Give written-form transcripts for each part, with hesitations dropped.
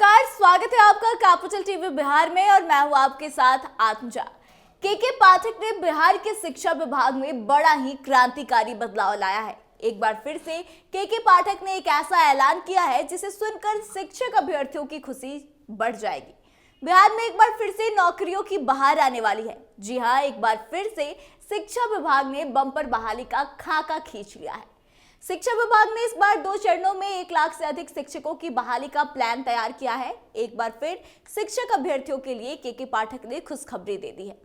नमस्कार, स्वागत है आपका कैपिटल टीवी बिहार में और मैं हूं आपके साथ आत्मजा। के पाठक ने बिहार के शिक्षा विभाग में बड़ा ही क्रांतिकारी बदलाव लाया है। एक बार फिर से के पाठक ने एक ऐसा ऐलान किया है जिसे सुनकर शिक्षक अभ्यर्थियों की खुशी बढ़ जाएगी। बिहार में एक बार फिर से नौकरियों की बहार आने वाली है। जी हाँ, एक बार फिर से शिक्षा विभाग ने बम्पर बहाली का खाका खींच लिया है। शिक्षा विभाग ने इस बार 2 चरणों में 1 लाख से अधिक शिक्षकों की बहाली का प्लान तैयार किया है। एक बार फिर शिक्षक अभ्यर्थियों के लिए के पाठक ने खुशखबरी दे दी है।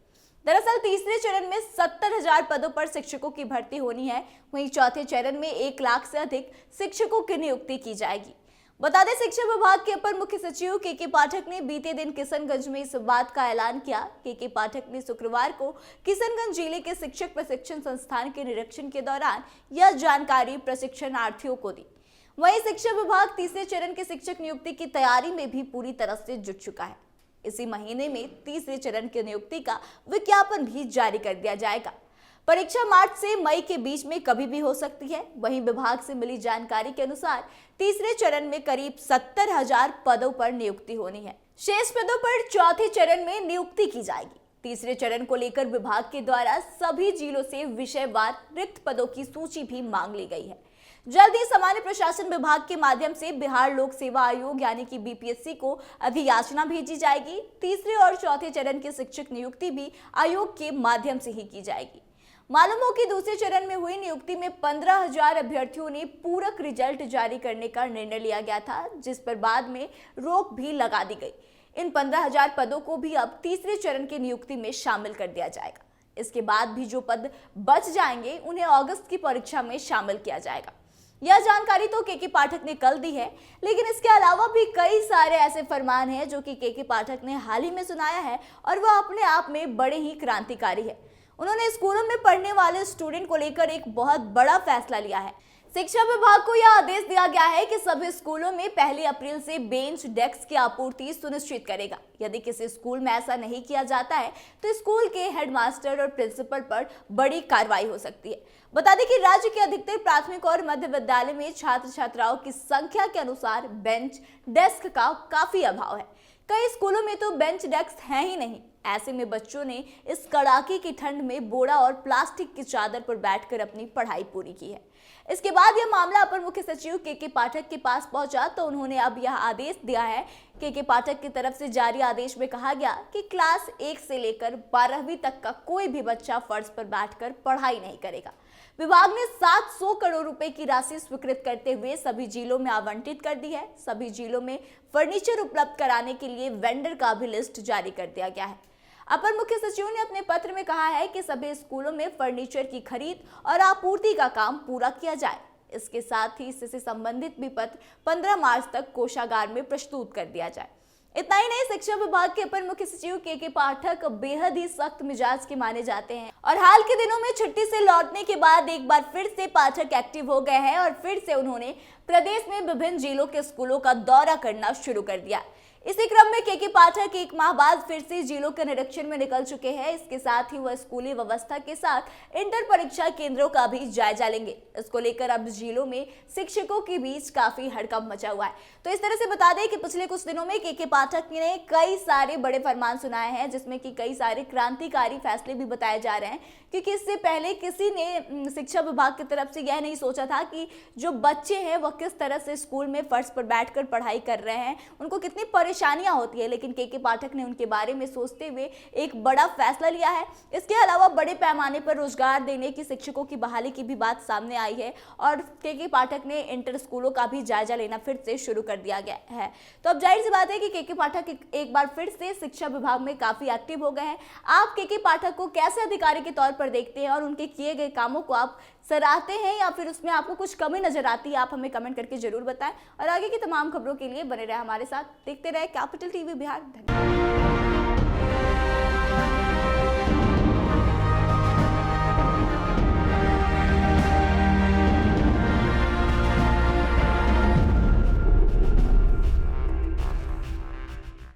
दरअसल तीसरे चरण में 70,000 पदों पर शिक्षकों की भर्ती होनी है। वहीं चौथे चरण में 1 लाख से अधिक शिक्षकों की नियुक्ति की जाएगी। बता दें, शिक्षा विभाग के अपर मुख्य सचिव के पाठक ने बीते दिन किशनगंज में इस बात का ऐलान किया। के पाठक ने शुक्रवार को किशनगंज जिले के शिक्षक प्रशिक्षण संस्थान के निरीक्षण के दौरान यह जानकारी प्रशिक्षणार्थियों को दी। वहीं शिक्षा विभाग तीसरे चरण के शिक्षक नियुक्ति की तैयारी में भी पूरी तरह से जुट चुका है। इसी महीने में तीसरे चरण की नियुक्ति का विज्ञापन भी जारी कर दिया जाएगा। परीक्षा मार्च से मई के बीच में कभी भी हो सकती है। वहीं विभाग से मिली जानकारी के अनुसार तीसरे चरण में करीब 70,000 पदों पर नियुक्ति होनी है। शेष पदों पर चौथे चरण में नियुक्ति की जाएगी। तीसरे चरण को लेकर विभाग के द्वारा सभी जिलों से विषयवार रिक्त पदों की सूची भी मांग ली गई है। जल्द ही सामान्य प्रशासन विभाग के माध्यम से बिहार लोक सेवा आयोग यानी कि बीपीएससी को अधियाचना भेजी जाएगी। तीसरे और चौथे चरण की शिक्षक नियुक्ति भी आयोग के माध्यम से ही की जाएगी। मालूम हो कि दूसरे चरण में हुई नियुक्ति में 15,000 अभ्यर्थियों ने पूरक रिजल्ट जारी करने का निर्णय लिया गया था, जिस पर बाद में रोक भी लगा दी गई। इन 15,000 पदों को भी अब तीसरे चरण की नियुक्ति में शामिल कर दिया जाएगा। इसके बाद भी जो पद बच जाएंगे उन्हें अगस्त की परीक्षा में शामिल किया जाएगा। यह जानकारी तो के पाठक ने कल दी है, लेकिन इसके अलावा भी कई सारे ऐसे फरमान हैं जो कि के पाठक ने हाल ही में सुनाया है और वह अपने आप में बड़े ही क्रांतिकारी है। उन्होंने स्कूलों में पढ़ने वाले स्टूडेंट को लेकर एक बहुत बड़ा फैसला लिया है। शिक्षा विभाग को यह आदेश दिया गया है कि सभी स्कूलों में 1 अप्रैल से बेंच डेस्क की आपूर्ति सुनिश्चित करेगा। यदि किसी स्कूल में ऐसा नहीं किया जाता है तो स्कूल के हेडमास्टर और प्रिंसिपल पर बड़ी कार्रवाई हो सकती है। बता दें कि राज्य के अधिकतर प्राथमिक और मध्य विद्यालय में छात्र छात्राओं की संख्या के अनुसार बेंच डेस्क का काफी अभाव है। कई स्कूलों में तो बेंच डेस्क है ही नहीं। ऐसे में बच्चों ने इस कड़ाके की ठंड में बोरा और प्लास्टिक की चादर पर बैठकर अपनी पढ़ाई पूरी की है। इसके बाद यह मामला अपर मुख्य सचिव के पाठक के पास पहुंचा तो उन्होंने अब यह आदेश दिया है। के पाठक की तरफ से जारी आदेश में कहा गया कि क्लास 1 से लेकर 12वीं तक का कोई भी बच्चा फर्श पर बैठकर पढ़ाई नहीं करेगा। विभाग ने 700 करोड़ रुपए की राशि स्वीकृत करते हुए सभी जिलों में आवंटित कर दी है। सभी जिलों में फर्नीचर उपलब्ध कराने के लिए वेंडर का भी लिस्ट जारी कर दिया गया है। अपर मुख्य सचिव ने अपने पत्र में कहा है कि सभी स्कूलों में फर्नीचर की खरीद और आपूर्ति का काम पूरा किया जाए। इसके साथ ही इससे संबंधित भी पत्र 15 मार्च तक कोषागार में प्रस्तुत कर दिया जाए। इतना ही नहीं, शिक्षा विभाग के अपर मुख्य सचिव के पाठक बेहद ही सख्त मिजाज के माने जाते हैं और हाल के दिनों में छुट्टी से लौटने के बाद एक बार फिर से पाठक एक्टिव हो गए हैं और फिर से उन्होंने प्रदेश में विभिन्न जिलों के स्कूलों का दौरा करना शुरू कर दिया। इसी क्रम में के पाठक 1 माह बाद फिर से जिलों के निरीक्षण में निकल चुके हैं। इसके साथ ही वह स्कूली व्यवस्था के साथ इंटर परीक्षा केंद्रों का भी जायजा लेंगे। इसको लेकर अब जिलों में शिक्षकों के बीच काफी हड़कंप मचा हुआ है। तो इस तरह से बता दें कि पिछले कुछ दिनों में के पाठक ने कई सारे बड़े फरमान सुनाए हैं, जिसमें कि कई सारे क्रांतिकारी फैसले भी बताए जा रहे हैं, क्योंकि इससे पहले किसी ने शिक्षा विभाग की तरफ से यह नहीं सोचा था कि जो बच्चे हैं वह किस तरह से स्कूल में फर्श पर बैठकर पढ़ाई कर रहे हैं, उनको कितनी परेशानियां होती है। लेकिन के पाठक ने उनके बारे में सोचते हुए एक बड़ा फैसला लिया है। इसके अलावा बड़े पैमाने पर रोजगार देने की, शिक्षकों की बहाली की भी बात सामने आई है और के पाठक ने इंटर स्कूलों का भी जायजा लेना फिर से शुरू कर दिया गया है। तो अब जाहिर सी बात है कि के पाठक एक बार फिर से शिक्षा विभाग में काफी एक्टिव हो गए हैं। आप के पाठक को कैसे अधिकारी के तौर पर देखते हैं और उनके किए गए कामों को आप सराहते हैं या फिर उसमें आपको कुछ कमी नजर आती है? आप हमें कमेंट करके जरूर बताएं और आगे की तमाम खबरों के लिए बने रहे हमारे साथ। देखते रहे कैपिटल टीवी बिहार। धन्यवाद।